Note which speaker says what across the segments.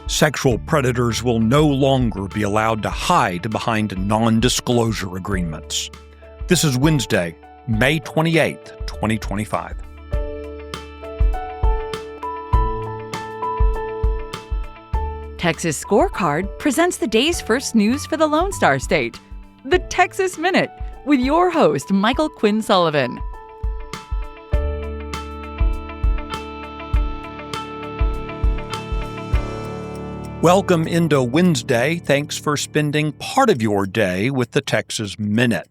Speaker 1: Sexual predators will no longer be allowed to hide behind non-disclosure agreements. This is Wednesday, May 28th, 2025.
Speaker 2: Texas Scorecard presents the day's first news for the Lone Star State. The Texas Minute, with your host, Michael Quinn Sullivan.
Speaker 1: Welcome into Wednesday. Thanks for spending part of your day with the Texas Minute.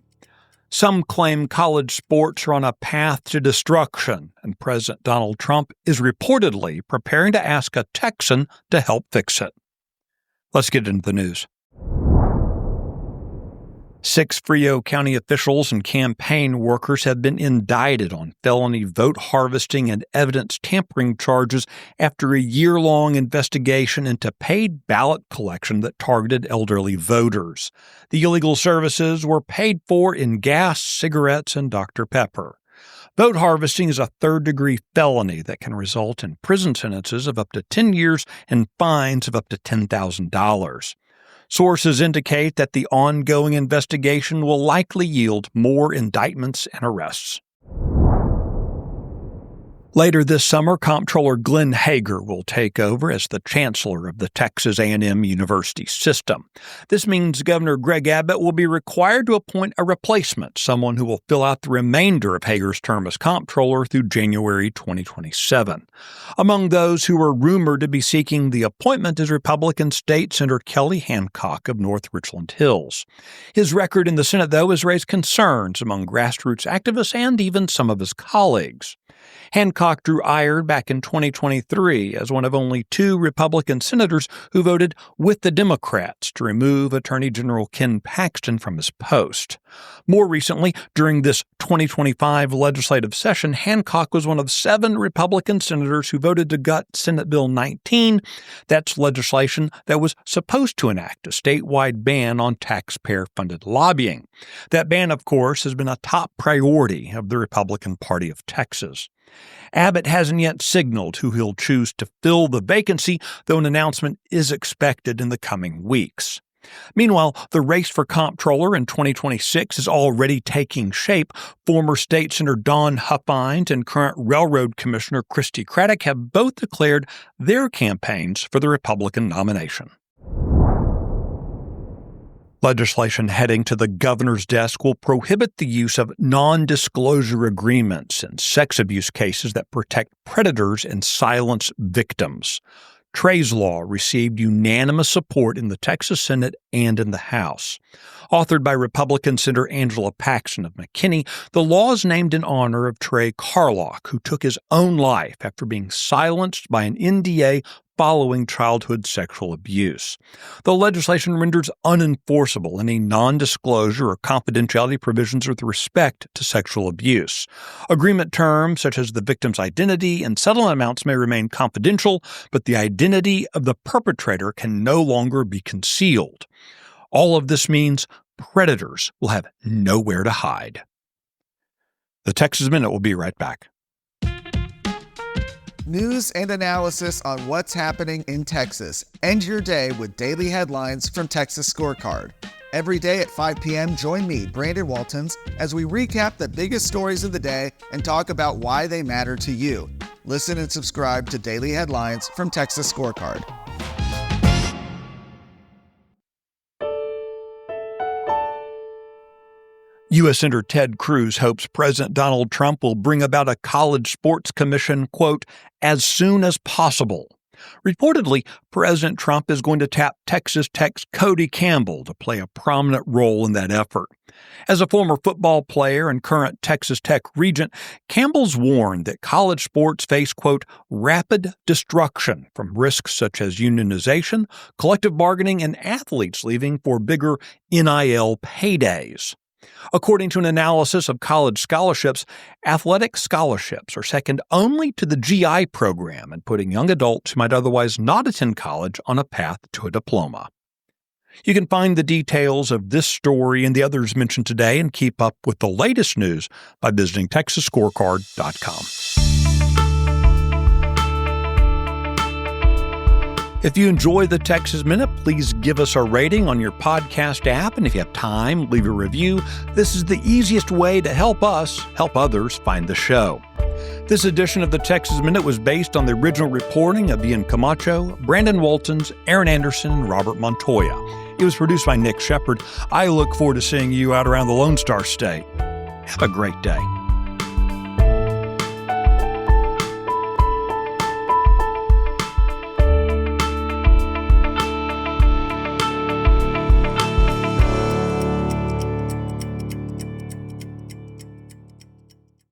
Speaker 1: Some claim college sports are on a path to destruction, and President Donald Trump is reportedly preparing to ask a Texan to help fix it. Let's get into the news. 6 Frio County officials and campaign workers have been indicted on felony vote harvesting and evidence tampering charges after a year-long investigation into paid ballot collection that targeted elderly voters. The illegal services were paid for in gas, cigarettes, and Dr. Pepper. Vote harvesting is a third-degree felony that can result in prison sentences of up to 10 years and fines of up to $10,000. Sources indicate that the ongoing investigation will likely yield more indictments and arrests. Later this summer, Comptroller Glenn Hager will take over as the chancellor of the Texas A&M University system. This means Governor Greg Abbott will be required to appoint a replacement, someone who will fill out the remainder of Hager's term as comptroller through January 2027. Among those who are rumored to be seeking the appointment is Republican State Senator Kelly Hancock of North Richland Hills. His record in the Senate, though, has raised concerns among grassroots activists and even some of his colleagues. Hancock drew ire back in 2023 as one of only 2 Republican senators who voted with the Democrats to remove Attorney General Ken Paxton from his post. More recently, during this 2025 legislative session, Hancock was one of 7 Republican senators who voted to gut Senate Bill 19. That's legislation that was supposed to enact a statewide ban on taxpayer-funded lobbying. That ban, of course, has been a top priority of the Republican Party of Texas. Abbott hasn't yet signaled who he'll choose to fill the vacancy, though an announcement is expected in the coming weeks. Meanwhile, the race for comptroller in 2026 is already taking shape. Former State Senator Dawn Huffines and current Railroad Commissioner Christy Craddock have both declared their campaigns for the Republican nomination. Legislation heading to the governor's desk will prohibit the use of non-disclosure agreements in sex abuse cases that protect predators and silence victims. Trey's law received unanimous support in the Texas Senate and in the House. Authored by Republican Senator Angela Paxton of McKinney, the law is named in honor of Trey Carlock, who took his own life after being silenced by an NDA following childhood sexual abuse. The legislation renders unenforceable any non-disclosure or confidentiality provisions with respect to sexual abuse. Agreement terms such as the victim's identity and settlement amounts may remain confidential, but the identity of the perpetrator can no longer be concealed. All of this means predators will have nowhere to hide. The Texas Minute will be right back.
Speaker 3: News and analysis on what's happening in Texas. End your day with daily headlines from Texas Scorecard. Every day at 5 p.m., join me, Brandon Waltons, as we recap the biggest stories of the day and talk about why they matter to you. Listen and subscribe to Daily Headlines from Texas Scorecard.
Speaker 1: U.S. Senator Ted Cruz hopes President Donald Trump will bring about a college sports commission, quote, as soon as possible. Reportedly, President Trump is going to tap Texas Tech's Cody Campbell to play a prominent role in that effort. As a former football player and current Texas Tech regent, Campbell's warned that college sports face, quote, rapid destruction from risks such as unionization, collective bargaining, and athletes leaving for bigger NIL paydays. According to an analysis of college scholarships, athletic scholarships are second only to the GI program in putting young adults who might otherwise not attend college on a path to a diploma. You can find the details of this story and the others mentioned today and keep up with the latest news by visiting TexasScorecard.com. If you enjoy the Texas Minute, please give us a rating on your podcast app. And if you have time, leave a review. This is the easiest way to help us help others find the show. This edition of the Texas Minute was based on the original reporting of Ian Camacho, Brandon Waltons, Aaron Anderson, and Robert Montoya. It was produced by Nick Shepard. I look forward to seeing you out around the Lone Star State. Have a great day.